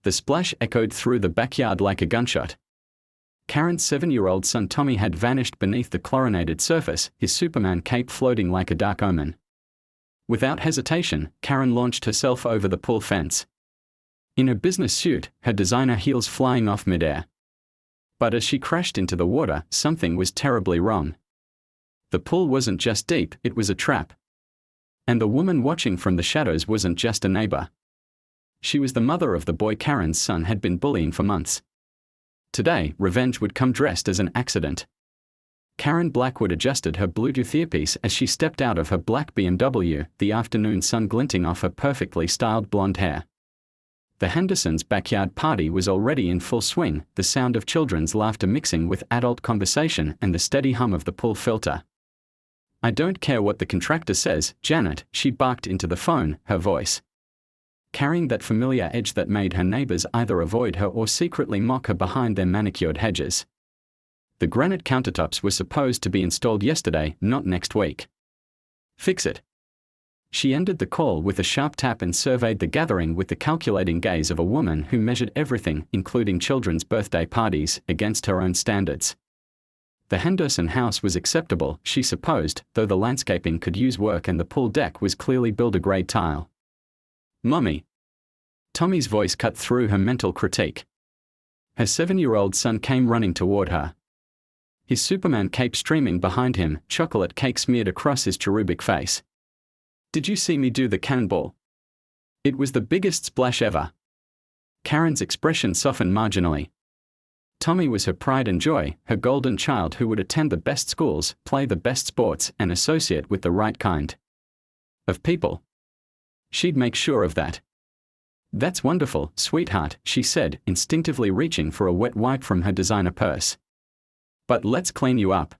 The splash echoed through the backyard like a gunshot. Karen's 7-year-old son Tommy had vanished beneath the chlorinated surface, his Superman cape floating like a dark omen. Without hesitation, Karen launched herself over the pool fence. In her business suit, her designer heels flying off midair. But as she crashed into the water, something was terribly wrong. The pool wasn't just deep, it was a trap. And the woman watching from the shadows wasn't just a neighbor. She was the mother of the boy Karen's son had been bullying for months. Today, revenge would come dressed as an accident. Karen Blackwood adjusted her Bluetooth earpiece as she stepped out of her black BMW, the afternoon sun glinting off her perfectly styled blonde hair. The Hendersons' backyard party was already in full swing, the sound of children's laughter mixing with adult conversation and the steady hum of the pool filter. "I don't care what the contractor says, Janet," she barked into the phone, her voice carrying that familiar edge that made her neighbors either avoid her or secretly mock her behind their manicured hedges. The granite countertops were supposed to be installed yesterday, not next week. "Fix it." She ended the call with a sharp tap and surveyed the gathering with the calculating gaze of a woman who measured everything, including children's birthday parties, against her own standards. The Henderson house was acceptable, she supposed, though the landscaping could use work and the pool deck was clearly builder-grade tile. "Mommy." Tommy's voice cut through her mental critique. Her 7-year-old son came running toward her. His Superman cape streaming behind him, chocolate cake smeared across his cherubic face. "Did you see me do the cannonball? It was the biggest splash ever." Karen's expression softened marginally. Tommy was her pride and joy, her golden child who would attend the best schools, play the best sports, and associate with the right kind of people. She'd make sure of that. "That's wonderful, sweetheart," she said, instinctively reaching for a wet wipe from her designer purse. "But let's clean you up.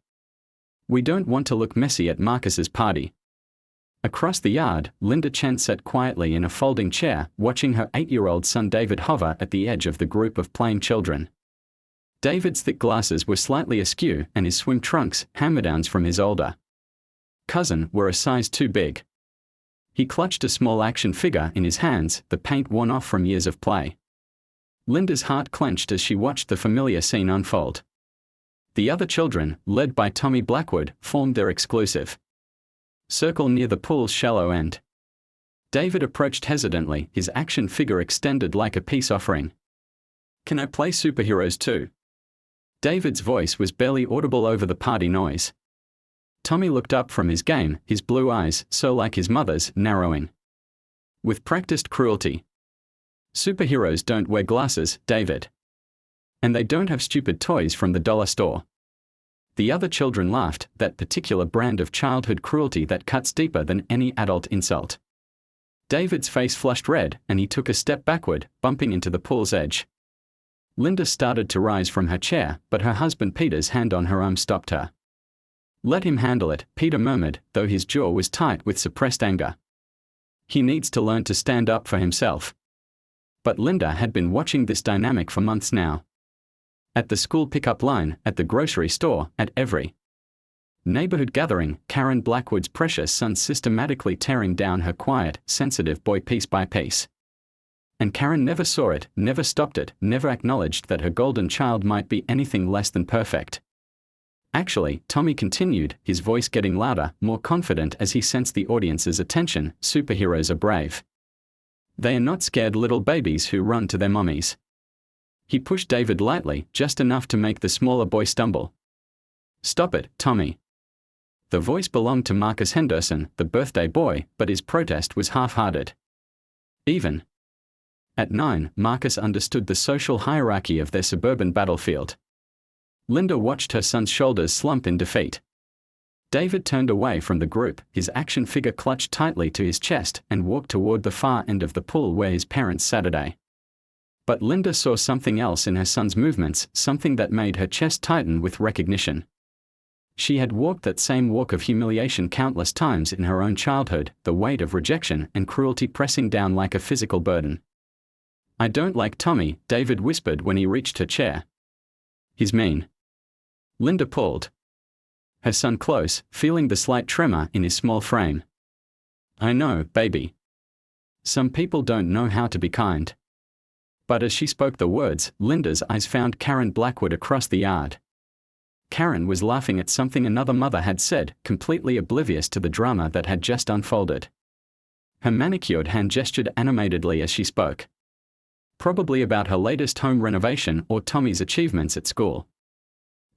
We don't want to look messy at Marcus's party." Across the yard, Linda Chen sat quietly in a folding chair, watching her 8-year-old son David hover at the edge of the group of playing children. David's thick glasses were slightly askew, and his swim trunks, hand-me-downs from his older cousin, were a size too big. He clutched a small action figure in his hands, the paint worn off from years of play. Linda's heart clenched as she watched the familiar scene unfold. The other children, led by Tommy Blackwood, formed their exclusive circle near the pool's shallow end. David approached hesitantly, his action figure extended like a peace offering. "Can I play superheroes too?" David's voice was barely audible over the party noise. Tommy looked up from his game, his blue eyes, so like his mother's, narrowing with practiced cruelty. "Superheroes don't wear glasses, David. And they don't have stupid toys from the dollar store." The other children laughed, that particular brand of childhood cruelty that cuts deeper than any adult insult. David's face flushed red, and he took a step backward, bumping into the pool's edge. Linda started to rise from her chair, but her husband Peter's hand on her arm stopped her. "Let him handle it," Peter murmured, though his jaw was tight with suppressed anger. "He needs to learn to stand up for himself." But Linda had been watching this dynamic for months now. At the school pickup line, at the grocery store, at every neighborhood gathering, Karen Blackwood's precious son systematically tearing down her quiet, sensitive boy piece by piece. And Karen never saw it, never stopped it, never acknowledged that her golden child might be anything less than perfect. "Actually," Tommy continued, his voice getting louder, more confident as he sensed the audience's attention, "superheroes are brave. They are not scared little babies who run to their mummies." He pushed David lightly, just enough to make the smaller boy stumble. "Stop it, Tommy." The voice belonged to Marcus Henderson, the birthday boy, but his protest was half-hearted. Even at 9, Marcus understood the social hierarchy of their suburban battlefield. Linda watched her son's shoulders slump in defeat. David turned away from the group, his action figure clutched tightly to his chest, and walked toward the far end of the pool where his parents sat today. But Linda saw something else in her son's movements, something that made her chest tighten with recognition. She had walked that same walk of humiliation countless times in her own childhood, the weight of rejection and cruelty pressing down like a physical burden. "I don't like Tommy," David whispered when he reached her chair. "He's mean." Linda pulled her son close, feeling the slight tremor in his small frame. "I know, baby. Some people don't know how to be kind." But as she spoke the words, Linda's eyes found Karen Blackwood across the yard. Karen was laughing at something another mother had said, completely oblivious to the drama that had just unfolded. Her manicured hand gestured animatedly as she spoke. Probably about her latest home renovation or Tommy's achievements at school.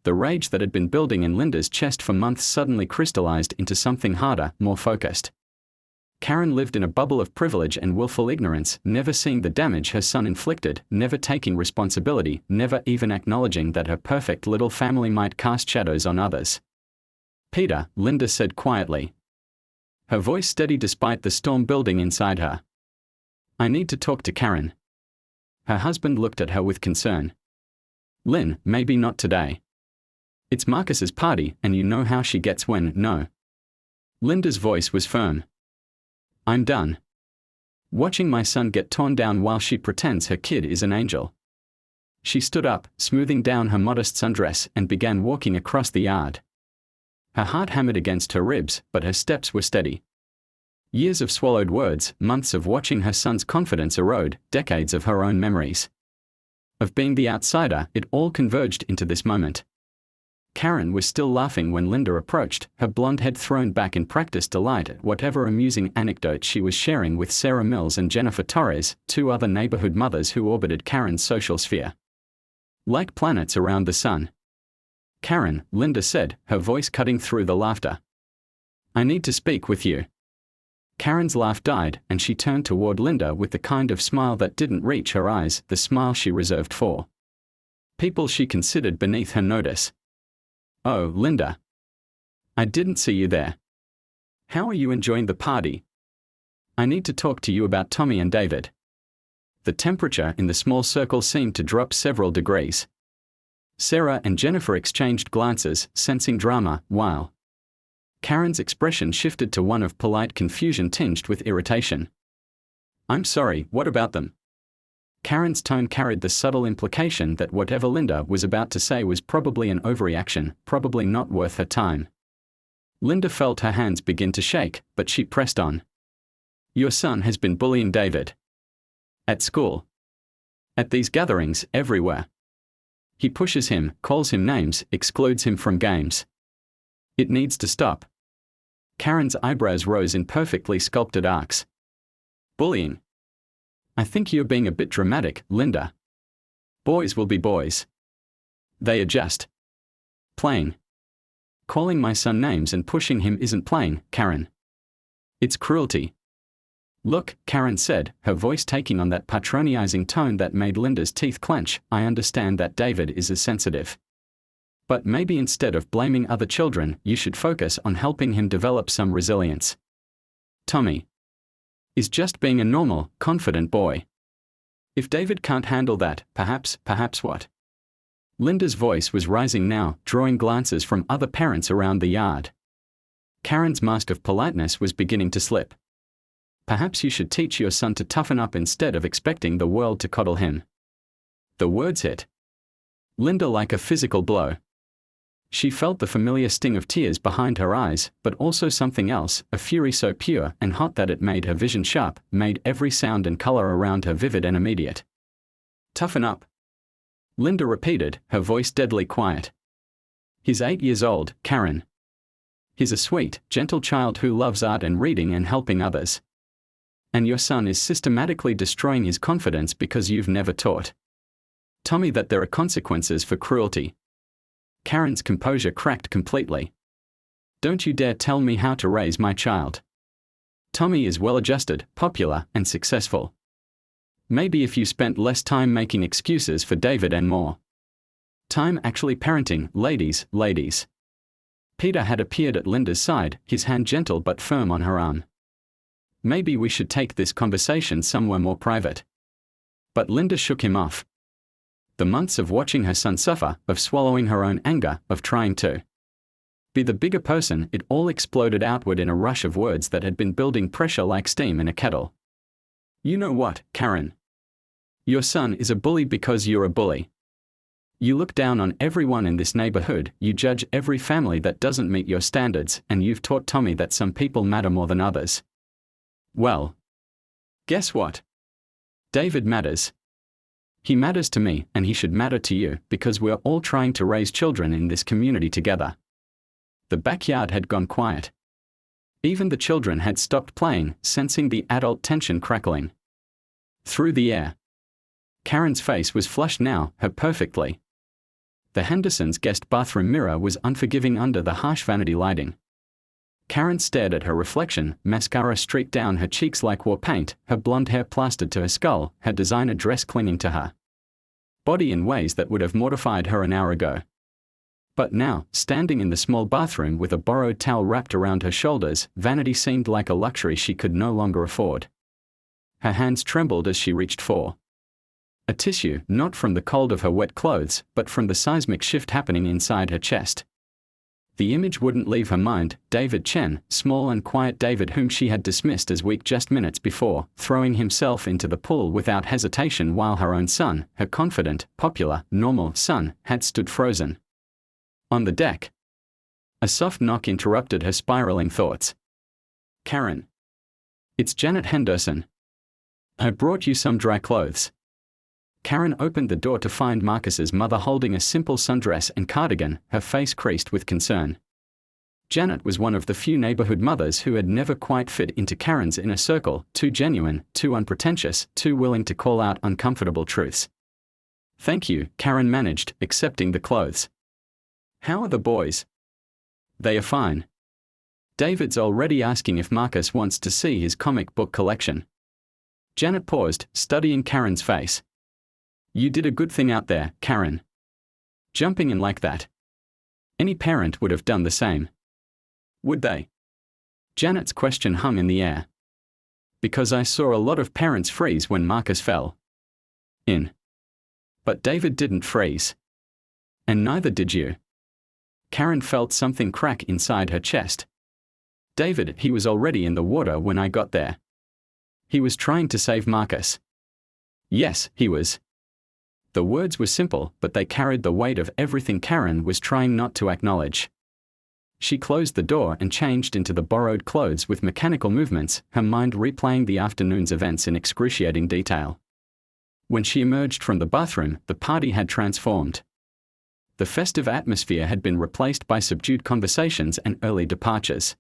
The rage that had been building in Linda's chest for months suddenly crystallized into something harder, more focused. Karen lived in a bubble of privilege and willful ignorance, never seeing the damage her son inflicted, never taking responsibility, never even acknowledging that her perfect little family might cast shadows on others. "Peter," Linda said quietly. Her voice steady despite the storm building inside her. "I need to talk to Karen." Her husband looked at her with concern. "Lynn, maybe not today. It's Marcus's party, and you know how she gets when, no." Linda's voice was firm. "I'm done watching my son get torn down while she pretends her kid is an angel." She stood up, smoothing down her modest sundress, and began walking across the yard. Her heart hammered against her ribs, but her steps were steady. Years of swallowed words, months of watching her son's confidence erode, decades of her own memories of being the outsider, it all converged into this moment. Karen was still laughing when Linda approached, her blonde head thrown back in practiced delight at whatever amusing anecdote she was sharing with Sarah Mills and Jennifer Torres, two other neighborhood mothers who orbited Karen's social sphere. Like planets around the sun. "Karen," Linda said, her voice cutting through the laughter. "I need to speak with you." Karen's laugh died, and she turned toward Linda with the kind of smile that didn't reach her eyes, the smile she reserved for people she considered beneath her notice. "Oh, Linda. I didn't see you there. How are you enjoying the party? I need to talk to you about Tommy and David." The temperature in the small circle seemed to drop several degrees. Sarah and Jennifer exchanged glances, sensing drama, while Karen's expression shifted to one of polite confusion tinged with irritation. "I'm sorry, what about them?" Karen's tone carried the subtle implication that whatever Linda was about to say was probably an overreaction, probably not worth her time. Linda felt her hands begin to shake, but she pressed on. "Your son has been bullying David. At school. At these gatherings, everywhere. He pushes him, calls him names, excludes him from games. It needs to stop." Karen's eyebrows rose in perfectly sculpted arcs. "Bullying? I think you're being a bit dramatic, Linda. Boys will be boys. They adjust. Playing. Calling my son names and pushing him isn't playing, Karen. It's cruelty." "Look," Karen said, her voice taking on that patronizing tone that made Linda's teeth clench, "I understand that David is as sensitive. But maybe instead of blaming other children, you should focus on helping him develop some resilience. Tommy is just being a normal, confident boy. If David can't handle that, perhaps what?" Linda's voice was rising now, drawing glances from other parents around the yard. Karen's mask of politeness was beginning to slip. "Perhaps you should teach your son to toughen up instead of expecting the world to coddle him." The words hit Linda like a physical blow. She felt the familiar sting of tears behind her eyes, but also something else, a fury so pure and hot that it made her vision sharp, made every sound and color around her vivid and immediate. "Toughen up," Linda repeated, her voice deadly quiet. "He's 8 years old, Karen. He's a sweet, gentle child who loves art and reading and helping others. And your son is systematically destroying his confidence because you've never taught Tommy that there are consequences for cruelty." Karen's composure cracked completely. "Don't you dare tell me how to raise my child. Tommy is well-adjusted, popular, and successful. Maybe if you spent less time making excuses for David and more time actually parenting, ladies." Peter had appeared at Linda's side, his hand gentle but firm on her arm. "Maybe we should take this conversation somewhere more private." But Linda shook him off. The months of watching her son suffer, of swallowing her own anger, of trying to be the bigger person, it all exploded outward in a rush of words that had been building pressure like steam in a kettle. "You know what, Karen? Your son is a bully because you're a bully. You look down on everyone in this neighborhood, you judge every family that doesn't meet your standards, and you've taught Tommy that some people matter more than others. Well, guess what? David matters. He matters to me, and he should matter to you, because we're all trying to raise children in this community together. The backyard had gone quiet. Even the children had stopped playing, sensing the adult tension crackling through the air. Karen's face was flushed now, her perfectly. The Hendersons' guest bathroom mirror was unforgiving under the harsh vanity lighting. Karen stared at her reflection, mascara streaked down her cheeks like war paint, her blonde hair plastered to her skull, her designer dress clinging to her body in ways that would have mortified her an hour ago. But now, standing in the small bathroom with a borrowed towel wrapped around her shoulders, vanity seemed like a luxury she could no longer afford. Her hands trembled as she reached for a tissue, not from the cold of her wet clothes, but from the seismic shift happening inside her chest. The image wouldn't leave her mind, David Chen, small and quiet David whom she had dismissed as weak just minutes before, throwing himself into the pool without hesitation while her own son, her confident, popular, normal son, had stood frozen on the deck. A soft knock interrupted her spiraling thoughts. Karen. It's Janet Henderson. I brought you some dry clothes. Karen opened the door to find Marcus's mother holding a simple sundress and cardigan, her face creased with concern. Janet was one of the few neighborhood mothers who had never quite fit into Karen's inner circle, too genuine, too unpretentious, too willing to call out uncomfortable truths. Thank you, Karen managed, accepting the clothes. How are the boys? They are fine. David's already asking if Marcus wants to see his comic book collection. Janet paused, studying Karen's face. You did a good thing out there, Karen. Jumping in like that. Any parent would have done the same. Would they? Janet's question hung in the air. Because I saw a lot of parents freeze when Marcus fell in. But David didn't freeze. And neither did you. Karen felt something crack inside her chest. David, he was already in the water when I got there. He was trying to save Marcus. Yes, he was. The words were simple, but they carried the weight of everything Karen was trying not to acknowledge. She closed the door and changed into the borrowed clothes with mechanical movements, her mind replaying the afternoon's events in excruciating detail. When she emerged from the bathroom, the party had transformed. The festive atmosphere had been replaced by subdued conversations and early departures.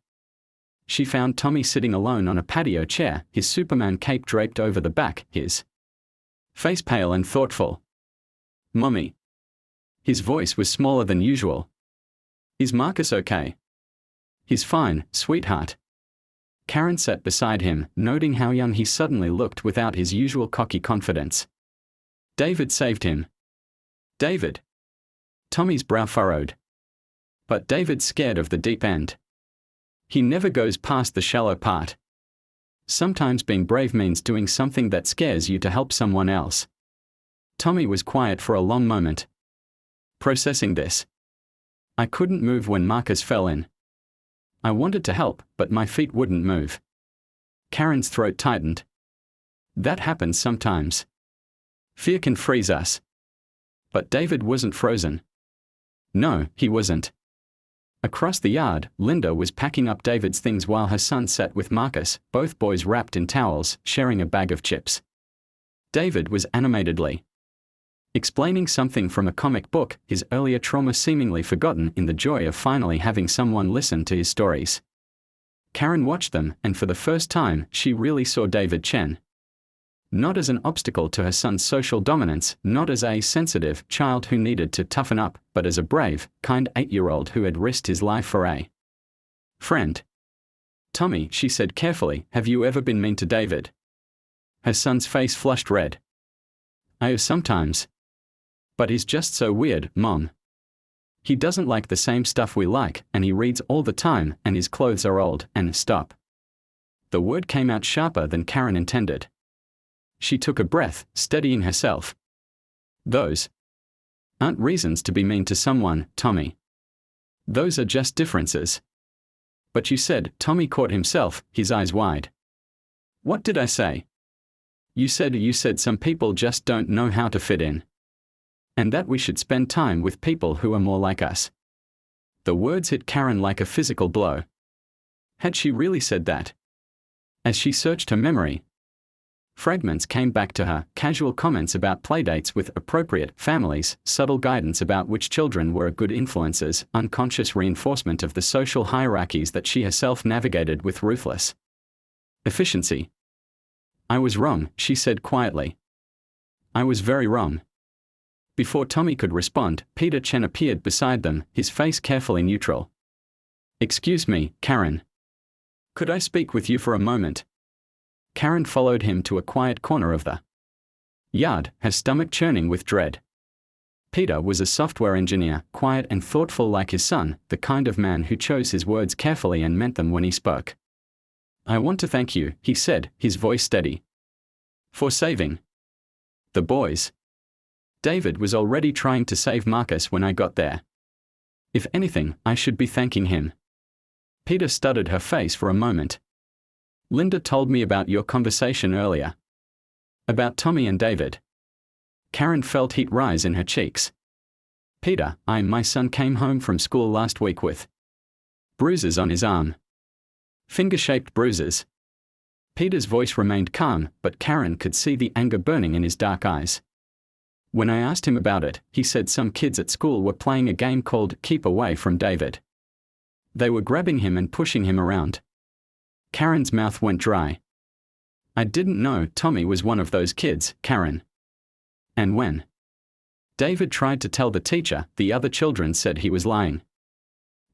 She found Tommy sitting alone on a patio chair, his Superman cape draped over the back, his face pale and thoughtful. Mommy. His voice was smaller than usual. Is Marcus okay? He's fine, sweetheart. Karen sat beside him, noting how young he suddenly looked without his usual cocky confidence. David saved him. David. Tommy's brow furrowed. But David's scared of the deep end. He never goes past the shallow part. Sometimes being brave means doing something that scares you to help someone else. Tommy was quiet for a long moment. Processing this. I couldn't move when Marcus fell in. I wanted to help, but my feet wouldn't move. Karen's throat tightened. That happens sometimes. Fear can freeze us. But David wasn't frozen. No, he wasn't. Across the yard, Linda was packing up David's things while her son sat with Marcus, both boys wrapped in towels, sharing a bag of chips. David was animatedly explaining something from a comic book, his earlier trauma seemingly forgotten in the joy of finally having someone listen to his stories. Karen watched them, and for the first time, she really saw David Chen. Not as an obstacle to her son's social dominance, not as a sensitive child who needed to toughen up, but as a brave, kind 8-year-old who had risked his life for a friend. Tommy, she said carefully, have you ever been mean to David? Her son's face flushed red. I have sometimes. But he's just so weird, Mom. He doesn't like the same stuff we like, and he reads all the time, and his clothes are old, and stop. The word came out sharper than Karen intended. She took a breath, steadying herself. Those aren't reasons to be mean to someone, Tommy. Those are just differences. But you said, Tommy caught himself, his eyes wide. What did I say? You said some people just don't know how to fit in. And that we should spend time with people who are more like us. The words hit Karen like a physical blow. Had she really said that? As she searched her memory. Fragments came back to her, casual comments about playdates with appropriate families, subtle guidance about which children were good influences, unconscious reinforcement of the social hierarchies that she herself navigated with ruthless efficiency. "I was wrong," she said quietly. "I was very wrong." Before Tommy could respond, Peter Chen appeared beside them, his face carefully neutral. "Excuse me, Karen. Could I speak with you for a moment?" Karen followed him to a quiet corner of the yard, her stomach churning with dread. Peter was a software engineer, quiet and thoughtful like his son, the kind of man who chose his words carefully and meant them when he spoke. "I want to thank you," he said, his voice steady, "for saving the boys. David was already trying to save Marcus when I got there. If anything, I should be thanking him." Peter studied her face for a moment. "Linda told me about your conversation earlier. About Tommy and David." Karen felt heat rise in her cheeks. "Peter, my son came home from school last week with bruises on his arm. Finger-shaped bruises." Peter's voice remained calm, but Karen could see the anger burning in his dark eyes. "When I asked him about it, he said some kids at school were playing a game called Keep Away from David. They were grabbing him and pushing him around." Karen's mouth went dry. "I didn't know Tommy was one of those kids, Karen. And when David tried to tell the teacher, the other children said he was lying.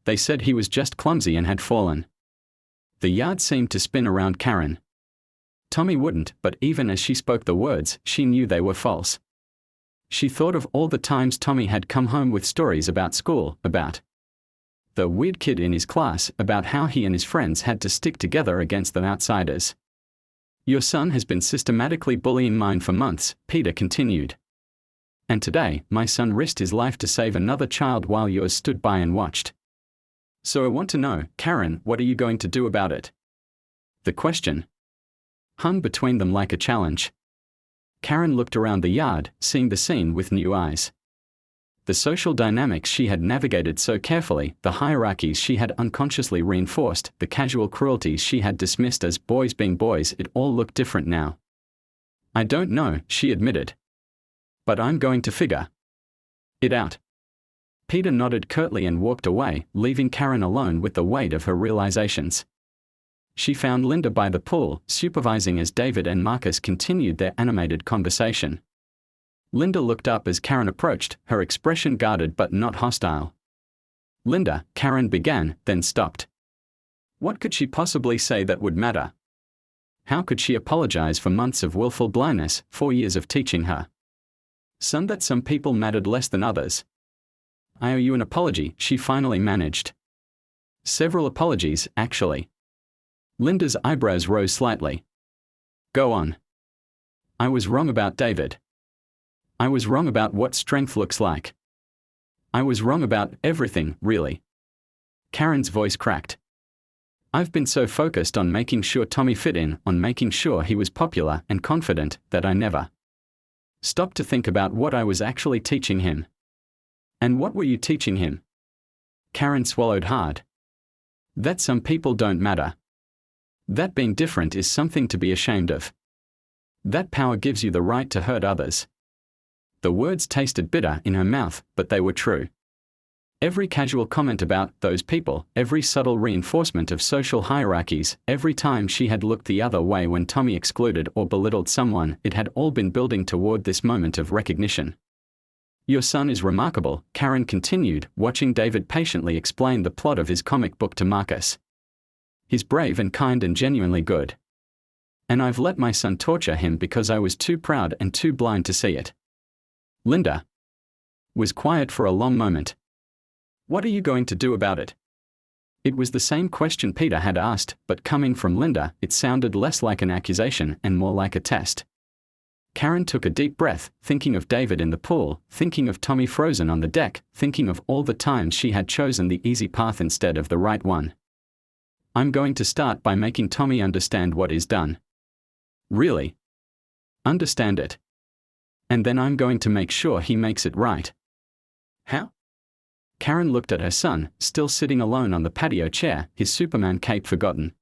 They said he was just clumsy and had fallen." The yard seemed to spin around Karen. Tommy wouldn't, but even as she spoke the words, she knew they were false. She thought of all the times Tommy had come home with stories about school, about the weird kid in his class, about how he and his friends had to stick together against the outsiders. "Your son has been systematically bullying mine for months," Peter continued. "And today, my son risked his life to save another child while yours stood by and watched. So I want to know, Karen, what are you going to do about it?" The question hung between them like a challenge. Karen looked around the yard, seeing the scene with new eyes. The social dynamics she had navigated so carefully, the hierarchies she had unconsciously reinforced, the casual cruelties she had dismissed as boys being boys, it all looked different now. "I don't know," she admitted. "But I'm going to figure it out." Peter nodded curtly and walked away, leaving Karen alone with the weight of her realizations. She found Linda by the pool, supervising as David and Marcus continued their animated conversation. Linda looked up as Karen approached, her expression guarded but not hostile. "Linda," Karen began, then stopped. What could she possibly say that would matter? How could she apologize for months of willful blindness, 4 years of teaching her son that some people mattered less than others? "I owe you an apology," she finally managed. "Several apologies, actually." Linda's eyebrows rose slightly. "Go on." "I was wrong about David. I was wrong about what strength looks like. I was wrong about everything, really." Karen's voice cracked. "I've been so focused on making sure Tommy fit in, on making sure he was popular and confident, that I never stopped to think about what I was actually teaching him." "And what were you teaching him?" Karen swallowed hard. "That some people don't matter. That being different is something to be ashamed of. That power gives you the right to hurt others." The words tasted bitter in her mouth, but they were true. Every casual comment about those people, every subtle reinforcement of social hierarchies, every time she had looked the other way when Tommy excluded or belittled someone, it had all been building toward this moment of recognition. "Your son is remarkable," Karen continued, watching David patiently explain the plot of his comic book to Marcus. "He's brave and kind and genuinely good. And I've let my son torture him because I was too proud and too blind to see it." Linda was quiet for a long moment. "What are you going to do about it?" It was the same question Peter had asked, but coming from Linda, it sounded less like an accusation and more like a test. Karen took a deep breath, thinking of David in the pool, thinking of Tommy frozen on the deck, thinking of all the times she had chosen the easy path instead of the right one. "I'm going to start by making Tommy understand what is done. Really understand it. And then I'm going to make sure he makes it right." "How?" Karen looked at her son, still sitting alone on the patio chair, his Superman cape forgotten.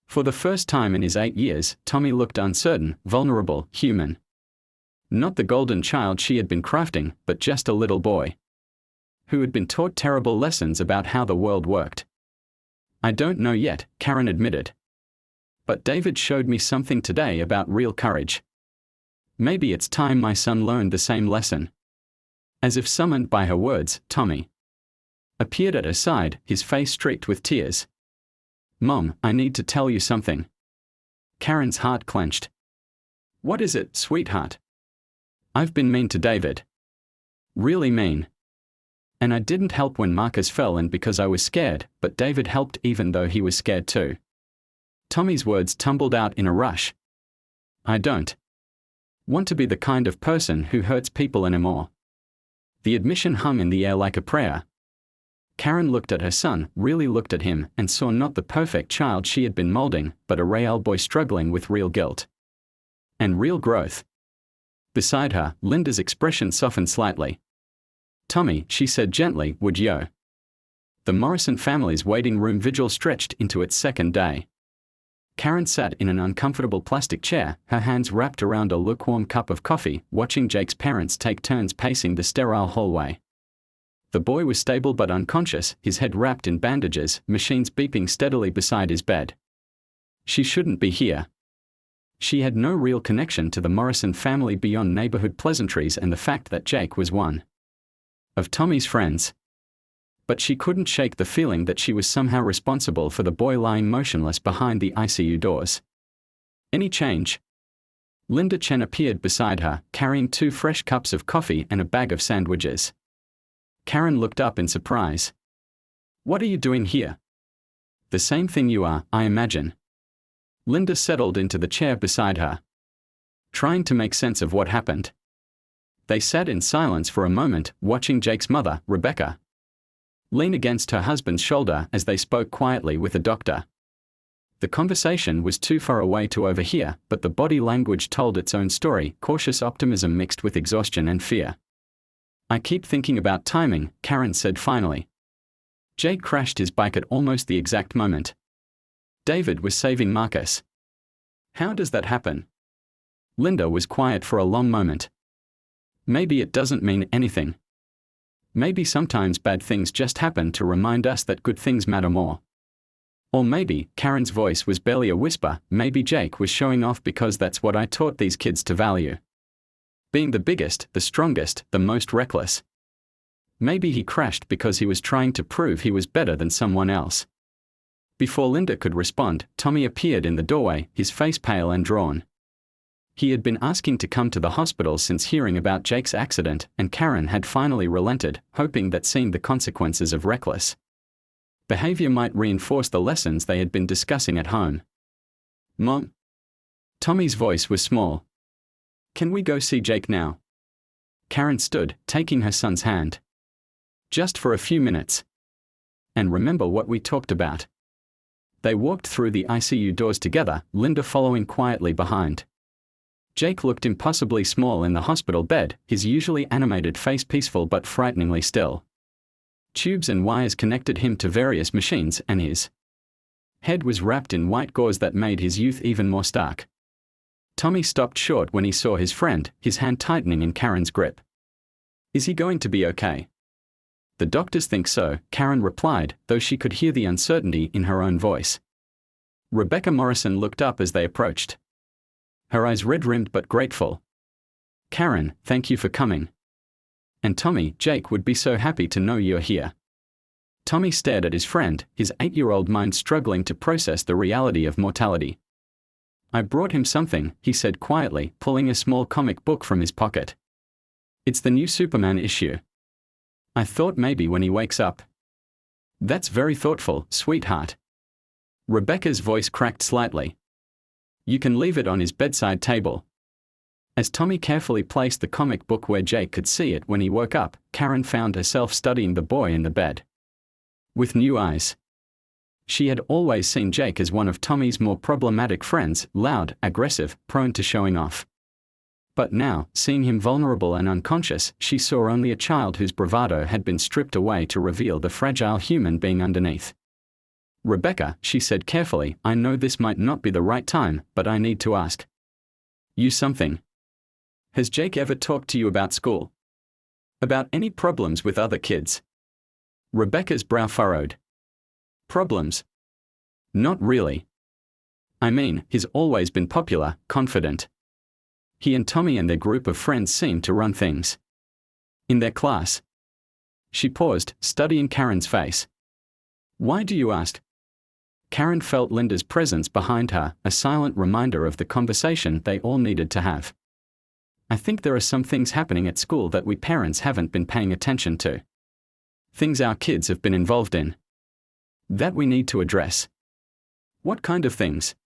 For the first time in his 8 years, Tommy looked uncertain, vulnerable, human. Not the golden child she had been crafting, but just a little boy who had been taught terrible lessons about how the world worked. I don't know yet, Karen admitted. But David showed me something today about real courage. Maybe it's time my son learned the same lesson. As if summoned by her words, Tommy appeared at her side, his face streaked with tears. Mom, I need to tell you something. Karen's heart clenched. What is it, sweetheart? I've been mean to David. Really mean. And I didn't help when Marcus fell in because I was scared, but David helped even though he was scared too. Tommy's words tumbled out in a rush. I don't want to be the kind of person who hurts people anymore. The admission hung in the air like a prayer. Karen looked at her son, really looked at him, and saw not the perfect child she had been molding, but a real boy struggling with real guilt and real growth. Beside her, Linda's expression softened slightly. Tommy, she said gently, would you? The Morrison family's waiting room vigil stretched into its second day. Karen sat in an uncomfortable plastic chair, her hands wrapped around a lukewarm cup of coffee, watching Jake's parents take turns pacing the sterile hallway. The boy was stable but unconscious, his head wrapped in bandages, machines beeping steadily beside his bed. She shouldn't be here. She had no real connection to the Morrison family beyond neighborhood pleasantries and the fact that Jake was one of Tommy's friends. But she couldn't shake the feeling that she was somehow responsible for the boy lying motionless behind the ICU doors. Any change? Linda Chen appeared beside her, carrying 2 fresh cups of coffee and a bag of sandwiches. Karen looked up in surprise. What are you doing here? The same thing you are, I imagine. Linda settled into the chair beside her, trying to make sense of what happened. They sat in silence for a moment, watching Jake's mother, Rebecca, lean against her husband's shoulder as they spoke quietly with the doctor. The conversation was too far away to overhear, but the body language told its own story, cautious optimism mixed with exhaustion and fear. I keep thinking about timing, Karen said finally. Jake crashed his bike at almost the exact moment David was saving Marcus. How does that happen? Linda was quiet for a long moment. Maybe it doesn't mean anything. Maybe sometimes bad things just happen to remind us that good things matter more. Or maybe, Karen's voice was barely a whisper, maybe Jake was showing off because that's what I taught these kids to value. Being the biggest, the strongest, the most reckless. Maybe he crashed because he was trying to prove he was better than someone else. Before Linda could respond, Tommy appeared in the doorway, his face pale and drawn. He had been asking to come to the hospital since hearing about Jake's accident, and Karen had finally relented, hoping that seeing the consequences of reckless behavior might reinforce the lessons they had been discussing at home. Mom? Tommy's voice was small. Can we go see Jake now? Karen stood, taking her son's hand. Just for a few minutes. And remember what we talked about. They walked through the ICU doors together, Linda following quietly behind. Jake looked impossibly small in the hospital bed, his usually animated face peaceful but frighteningly still. Tubes and wires connected him to various machines, and his head was wrapped in white gauze that made his youth even more stark. Tommy stopped short when he saw his friend, his hand tightening in Karen's grip. Is he going to be okay? The doctors think so, Karen replied, though she could hear the uncertainty in her own voice. Rebecca Morrison looked up as they approached. Her eyes red-rimmed but grateful. Karen, thank you for coming. And Tommy, Jake would be so happy to know you're here. Tommy stared at his friend, his 8-year-old mind struggling to process the reality of mortality. I brought him something, he said quietly, pulling a small comic book from his pocket. It's the new Superman issue. I thought maybe when he wakes up. That's very thoughtful, sweetheart. Rebecca's voice cracked slightly. You can leave it on his bedside table. As Tommy carefully placed the comic book where Jake could see it when he woke up, Karen found herself studying the boy in the bed with new eyes. She had always seen Jake as one of Tommy's more problematic friends, loud, aggressive, prone to showing off. But now, seeing him vulnerable and unconscious, she saw only a child whose bravado had been stripped away to reveal the fragile human being underneath. Rebecca, she said carefully, I know this might not be the right time, but I need to ask you something. Has Jake ever talked to you about school? About any problems with other kids? Rebecca's brow furrowed. Problems? Not really. I mean, he's always been popular, confident. He and Tommy and their group of friends seem to run things. In their class. She paused, studying Karen's face. Why do you ask? Karen felt Linda's presence behind her, a silent reminder of the conversation they all needed to have. I think there are some things happening at school that we parents haven't been paying attention to. Things our kids have been involved in. That we need to address. What kind of things?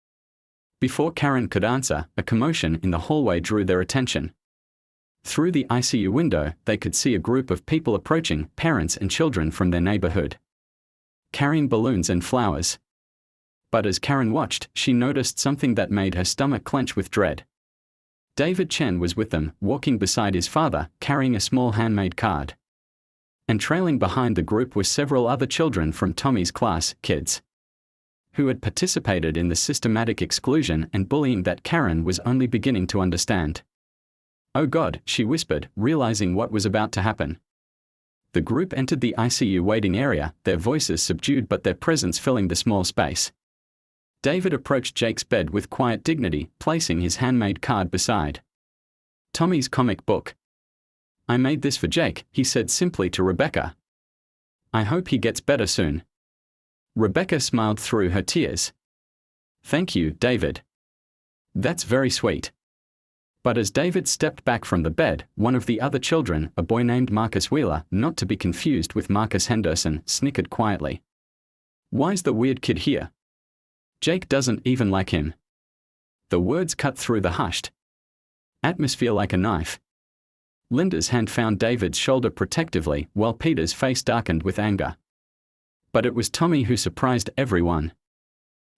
Before Karen could answer, a commotion in the hallway drew their attention. Through the ICU window, they could see a group of people approaching, parents and children from their neighborhood, carrying balloons and flowers. But as Karen watched, she noticed something that made her stomach clench with dread. David Chen was with them, walking beside his father, carrying a small handmade card. And trailing behind the group were several other children from Tommy's class, kids who had participated in the systematic exclusion and bullying that Karen was only beginning to understand. Oh God, she whispered, realizing what was about to happen. The group entered the ICU waiting area, their voices subdued but their presence filling the small space. David approached Jake's bed with quiet dignity, placing his handmade card beside Tommy's comic book. I made this for Jake, he said simply to Rebecca. I hope he gets better soon. Rebecca smiled through her tears. Thank you, David. That's very sweet. But as David stepped back from the bed, one of the other children, a boy named Marcus Wheeler, not to be confused with Marcus Henderson, snickered quietly. Why's the weird kid here? Jake doesn't even like him. The words cut through the hushed atmosphere like a knife. Linda's hand found David's shoulder protectively, while Peter's face darkened with anger. But it was Tommy who surprised everyone.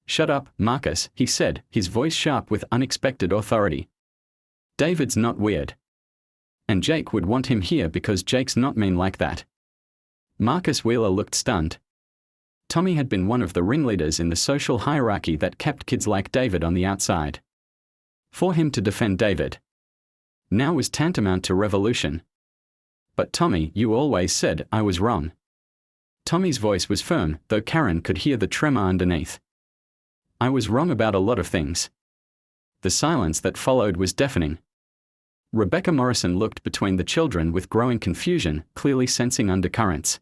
Shut up, Marcus, he said, his voice sharp with unexpected authority. David's not weird. And Jake would want him here because Jake's not mean like that. Marcus Wheeler looked stunned. Tommy had been one of the ringleaders in the social hierarchy that kept kids like David on the outside. For him to defend David now was tantamount to revolution. But Tommy, you always said I was wrong. Tommy's voice was firm, though Karen could hear the tremor underneath. I was wrong about a lot of things. The silence that followed was deafening. Rebecca Morrison looked between the children with growing confusion, clearly sensing undercurrents.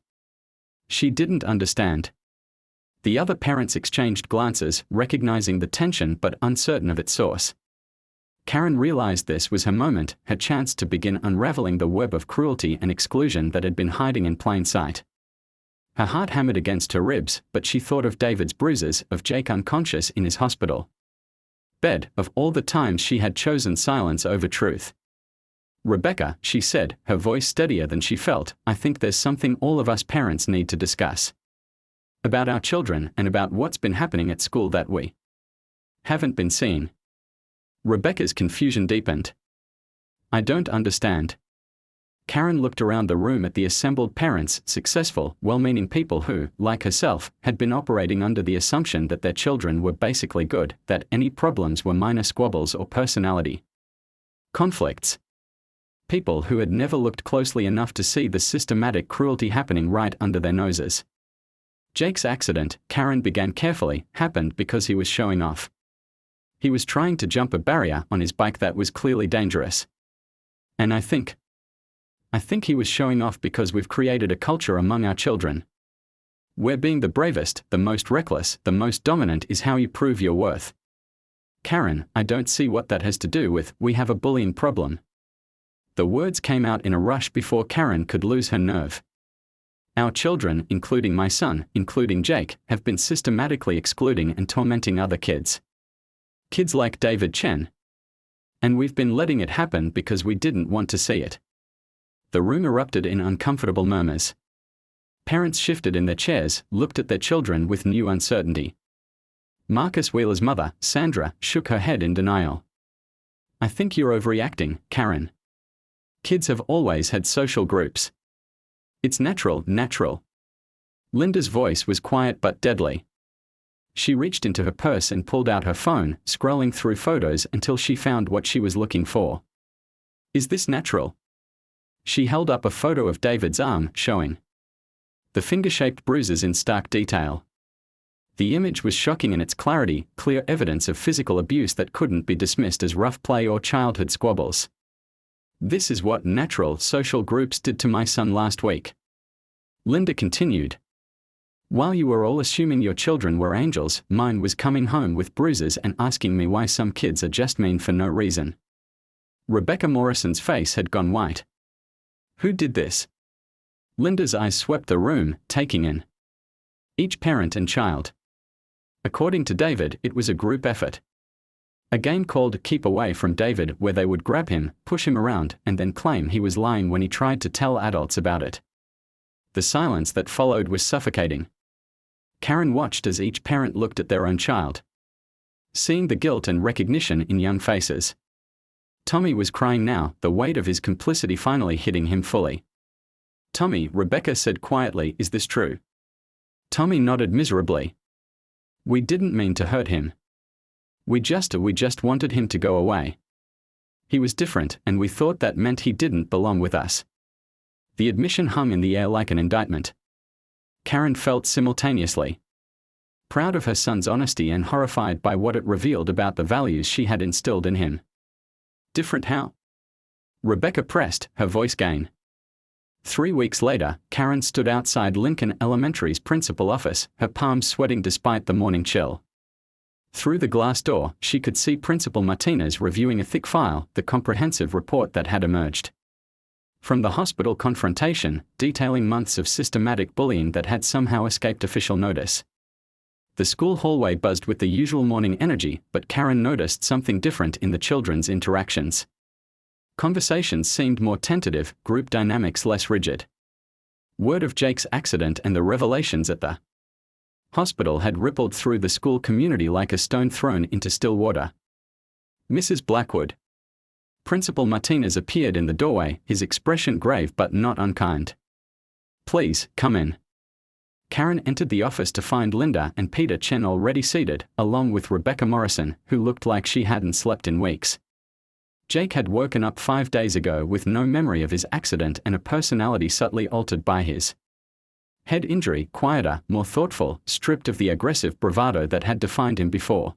She didn't understand. The other parents exchanged glances, recognizing the tension but uncertain of its source. Karen realized this was her moment, her chance to begin unraveling the web of cruelty and exclusion that had been hiding in plain sight. Her heart hammered against her ribs, but she thought of David's bruises, of Jake unconscious in his hospital bed, of all the times she had chosen silence over truth. Rebecca, she said, her voice steadier than she felt, I think there's something all of us parents need to discuss. About our children and about what's been happening at school that we haven't been seeing. Rebecca's confusion deepened. I don't understand. Karen looked around the room at the assembled parents, successful, well-meaning people who, like herself, had been operating under the assumption that their children were basically good, that any problems were minor squabbles or personality conflicts. People who had never looked closely enough to see the systematic cruelty happening right under their noses. Jake's accident, Karen began carefully, happened because he was showing off. He was trying to jump a barrier on his bike that was clearly dangerous. And I think he was showing off because we've created a culture among our children where being the bravest, the most reckless, the most dominant is how you prove your worth. Karen, I don't see what that has to do with, we have a bullying problem. The words came out in a rush before Karen could lose her nerve. Our children, including my son, including Jake, have been systematically excluding and tormenting other kids. Kids like David Chen. And we've been letting it happen because we didn't want to see it. The room erupted in uncomfortable murmurs. Parents shifted in their chairs, looked at their children with new uncertainty. Marcus Wheeler's mother, Sandra, shook her head in denial. I think you're overreacting, Karen. Kids have always had social groups. It's natural. Linda's voice was quiet but deadly. She reached into her purse and pulled out her phone, scrolling through photos until she found what she was looking for. Is this natural? She held up a photo of David's arm, showing the finger-shaped bruises in stark detail. The image was shocking in its clarity, clear evidence of physical abuse that couldn't be dismissed as rough play or childhood squabbles. This is what natural social groups did to my son last week. Linda continued. While you were all assuming your children were angels, mine was coming home with bruises and asking me why some kids are just mean for no reason. Rebecca Morrison's face had gone white. Who did this? Linda's eyes swept the room, taking in each parent and child. According to David, it was a group effort. A game called Keep Away from David, where they would grab him, push him around, and then claim he was lying when he tried to tell adults about it. The silence that followed was suffocating. Karen watched as each parent looked at their own child, seeing the guilt and recognition in young faces. Tommy was crying now, the weight of his complicity finally hitting him fully. Tommy, Rebecca said quietly, is this true? Tommy nodded miserably. We didn't mean to hurt him. We just wanted him to go away. He was different, and we thought that meant he didn't belong with us. The admission hung in the air like an indictment. Karen felt simultaneously proud of her son's honesty and horrified by what it revealed about the values she had instilled in him. Different how? Rebecca pressed, her voice gain. 3 weeks later, Karen stood outside Lincoln Elementary's principal office, her palms sweating despite the morning chill. Through the glass door, she could see Principal Martinez reviewing a thick file, the comprehensive report that had emerged from the hospital confrontation, detailing months of systematic bullying that had somehow escaped official notice. The school hallway buzzed with the usual morning energy, but Karen noticed something different in the children's interactions. Conversations seemed more tentative, group dynamics less rigid. Word of Jake's accident and the revelations at the hospital had rippled through the school community like a stone thrown into still water. Mrs. Blackwood. Principal Martinez appeared in the doorway, his expression grave but not unkind. Please, come in. Karen entered the office to find Linda and Peter Chen already seated, along with Rebecca Morrison, who looked like she hadn't slept in weeks. Jake had woken up 5 days ago with no memory of his accident and a personality subtly altered by his head injury, quieter, more thoughtful, stripped of the aggressive bravado that had defined him before.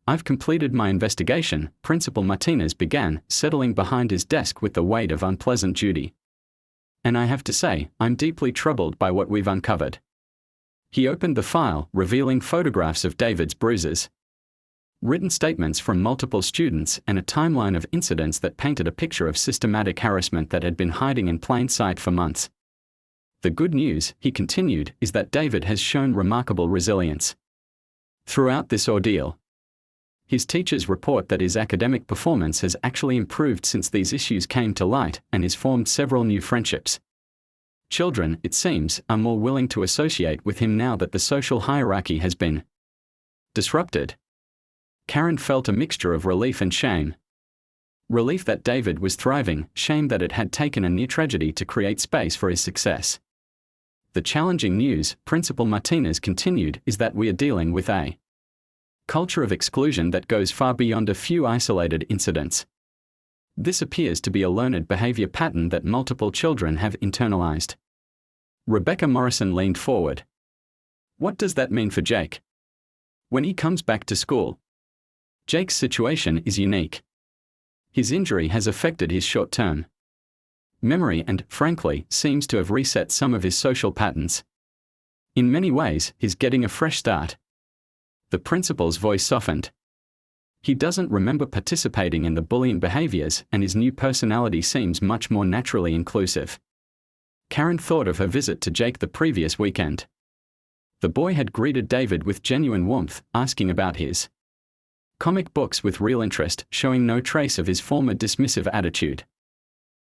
I've completed my investigation, Principal Martinez began, settling behind his desk with the weight of unpleasant duty. And I have to say, I'm deeply troubled by what we've uncovered. He opened the file, revealing photographs of David's bruises, written statements from multiple students, and a timeline of incidents that painted a picture of systematic harassment that had been hiding in plain sight for months. The good news, he continued, is that David has shown remarkable resilience throughout this ordeal. His teachers report that his academic performance has actually improved since these issues came to light, and has formed several new friendships. Children, it seems, are more willing to associate with him now that the social hierarchy has been disrupted. Karen felt a mixture of relief and shame. Relief that David was thriving, shame that it had taken a near tragedy to create space for his success. The challenging news, Principal Martinez continued, is that we are dealing with a culture of exclusion that goes far beyond a few isolated incidents. This appears to be a learned behavior pattern that multiple children have internalized. Rebecca Morrison leaned forward. What does that mean for Jake? When he comes back to school? Jake's situation is unique. His injury has affected his short-term memory and, frankly, seems to have reset some of his social patterns. In many ways, he's getting a fresh start. The principal's voice softened. He doesn't remember participating in the bullying behaviors, and his new personality seems much more naturally inclusive. Karen thought of her visit to Jake the previous weekend. The boy had greeted David with genuine warmth, asking about his comic books with real interest, showing no trace of his former dismissive attitude.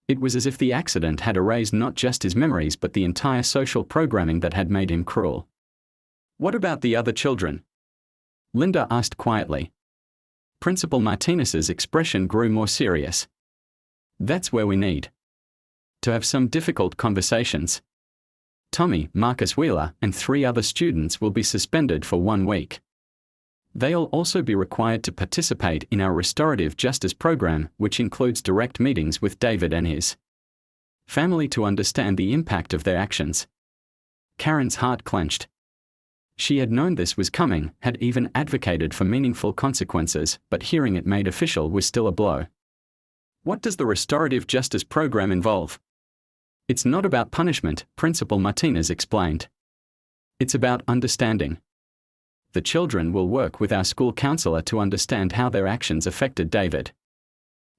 It was as if the accident had erased not just his memories but the entire social programming that had made him cruel. What about the other children? Linda asked quietly. Principal Martinez's expression grew more serious. That's where we need to have some difficult conversations. Tommy, Marcus Wheeler, and 3 other students will be suspended for 1 week. They'll also be required to participate in our restorative justice program, which includes direct meetings with David and his family to understand the impact of their actions. Karen's heart clenched. She had known this was coming, had even advocated for meaningful consequences, but hearing it made official was still a blow. What does the restorative justice program involve? It's not about punishment, Principal Martinez explained. It's about understanding. The children will work with our school counselor to understand how their actions affected David.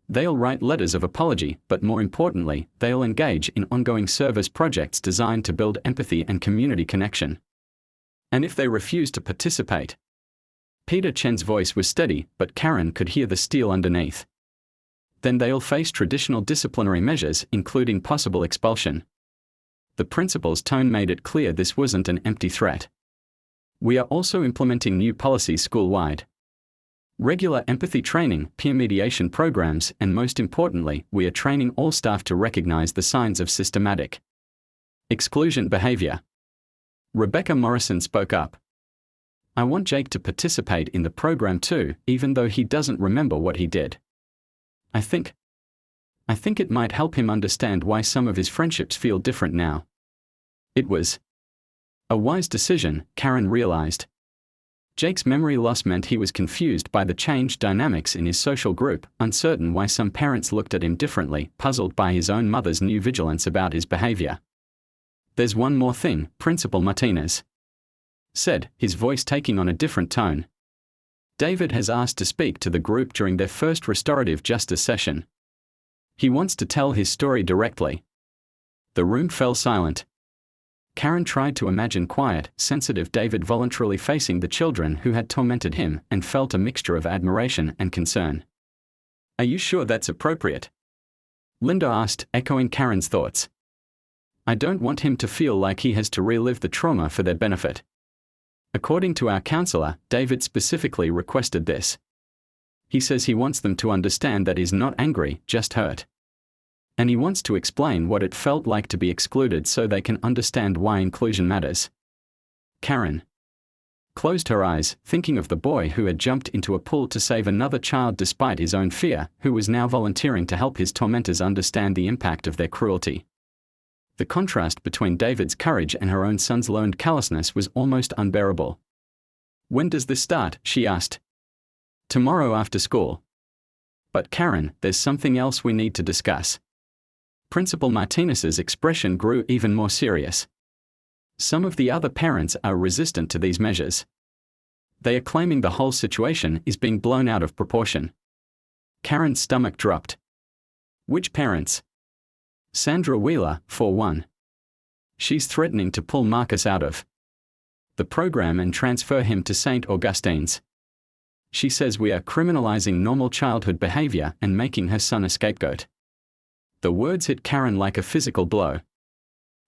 They'll write letters of apology, but more importantly, they'll engage in ongoing service projects designed to build empathy and community connection. And if they refuse to participate? Peter Chen's voice was steady, but Karen could hear the steel underneath. Then they'll face traditional disciplinary measures, including possible expulsion. The principal's tone made it clear this wasn't an empty threat. We are also implementing new policies school-wide. Regular empathy training, peer mediation programs, and most importantly, we are training all staff to recognize the signs of systematic exclusion behavior. Rebecca Morrison spoke up. I want Jake to participate in the program too, even though he doesn't remember what he did. I think it might help him understand why some of his friendships feel different now. It was a wise decision, Karen realized. Jake's memory loss meant he was confused by the changed dynamics in his social group, uncertain why some parents looked at him differently, puzzled by his own mother's new vigilance about his behavior. There's one more thing, Principal Martinez said, his voice taking on a different tone. David has asked to speak to the group during their first restorative justice session. He wants to tell his story directly. The room fell silent. Karen tried to imagine quiet, sensitive David voluntarily facing the children who had tormented him, and felt a mixture of admiration and concern. Are you sure that's appropriate? Linda asked, echoing Karen's thoughts. I don't want him to feel like he has to relive the trauma for their benefit. According to our counselor, David specifically requested this. He says he wants them to understand that he's not angry, just hurt. And he wants to explain what it felt like to be excluded so they can understand why inclusion matters. Karen closed her eyes, thinking of the boy who had jumped into a pool to save another child despite his own fear, who was now volunteering to help his tormentors understand the impact of their cruelty. The contrast between David's courage and her own son's learned callousness was almost unbearable. When does this start? She asked. Tomorrow after school. But Karen, there's something else we need to discuss. Principal Martinez's expression grew even more serious. Some of the other parents are resistant to these measures. They are claiming the whole situation is being blown out of proportion. Karen's stomach dropped. Which parents? Sandra Wheeler, for one. She's threatening to pull Marcus out of the program and transfer him to St. Augustine's. She says we are criminalizing normal childhood behavior and making her son a scapegoat. The words hit Karen like a physical blow.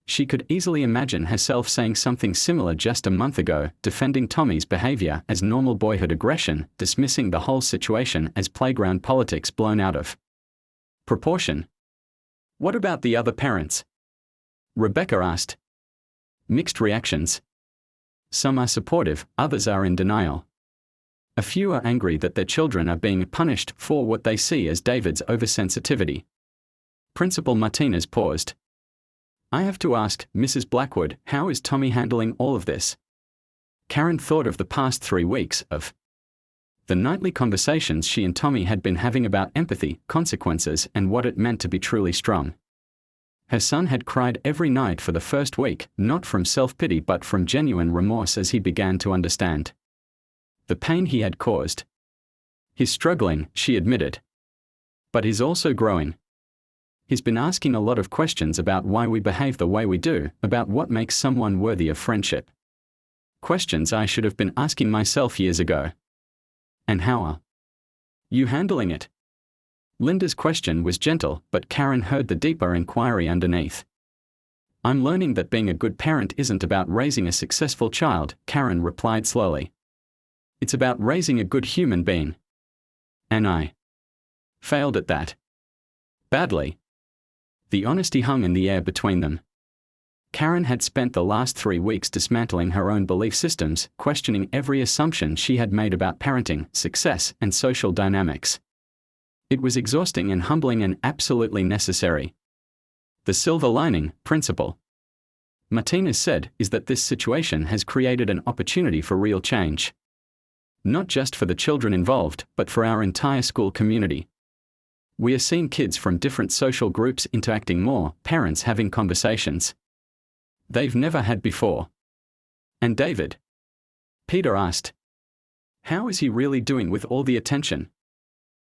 She could easily imagine herself saying something similar just a month ago, defending Tommy's behavior as normal boyhood aggression, dismissing the whole situation as playground politics blown out of proportion. What about the other parents? Rebecca asked. Mixed reactions. Some are supportive, others are in denial. A few are angry that their children are being punished for what they see as David's oversensitivity. Principal Martinez paused. I have to ask, Mrs. Blackwood, how is Tommy handling all of this? Karen thought of the past 3 weeks, of the nightly conversations she and Tommy had been having about empathy, consequences, and what it meant to be truly strong. Her son had cried every night for the first week, not from self-pity but from genuine remorse as he began to understand the pain he had caused. He's struggling, she admitted. But he's also growing. He's been asking a lot of questions about why we behave the way we do, about what makes someone worthy of friendship. Questions I should have been asking myself years ago. And how are you handling it? Linda's question was gentle, but Karen heard the deeper inquiry underneath. I'm learning that being a good parent isn't about raising a successful child, Karen replied slowly. It's about raising a good human being. And I failed at that. Badly. The honesty hung in the air between them. Karen had spent the last 3 weeks dismantling her own belief systems, questioning every assumption she had made about parenting, success, and social dynamics. It was exhausting and humbling and absolutely necessary. The silver lining, Principal Martinez said, is that this situation has created an opportunity for real change. Not just for the children involved, but for our entire school community. We are seeing kids from different social groups interacting more, parents having conversations they've never had before. And David? Peter asked. How is he really doing with all the attention?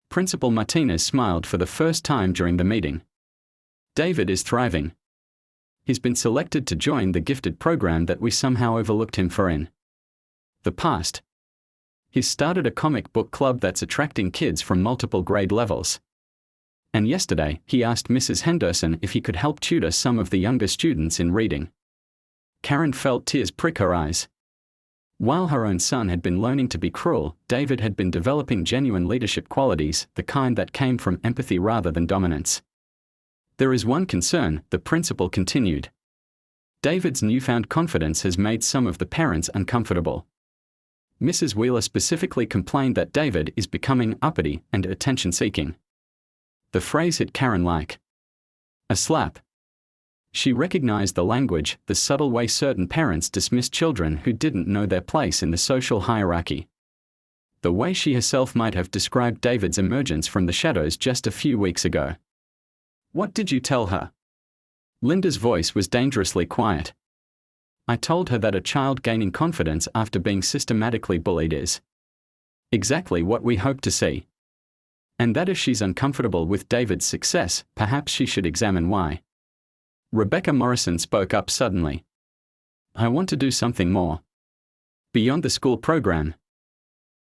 Principal Martinez smiled for the first time during the meeting. David is thriving. He's been selected to join the gifted program that we somehow overlooked him for in the past. He's started a comic book club that's attracting kids from multiple grade levels. And yesterday, he asked Mrs. Henderson if he could help tutor some of the younger students in reading. Karen felt tears prick her eyes. While her own son had been learning to be cruel, David had been developing genuine leadership qualities, the kind that came from empathy rather than dominance. There is one concern, the principal continued. David's newfound confidence has made some of the parents uncomfortable. Mrs. Wheeler specifically complained that David is becoming uppity and attention-seeking. The phrase hit Karen like a slap. She recognized the language, the subtle way certain parents dismiss children who didn't know their place in the social hierarchy. The way she herself might have described David's emergence from the shadows just a few weeks ago. What did you tell her? Linda's voice was dangerously quiet. I told her that a child gaining confidence after being systematically bullied is exactly what we hope to see. And that if she's uncomfortable with David's success, perhaps she should examine why. Rebecca Morrison spoke up suddenly. I want to do something more. Beyond the school program.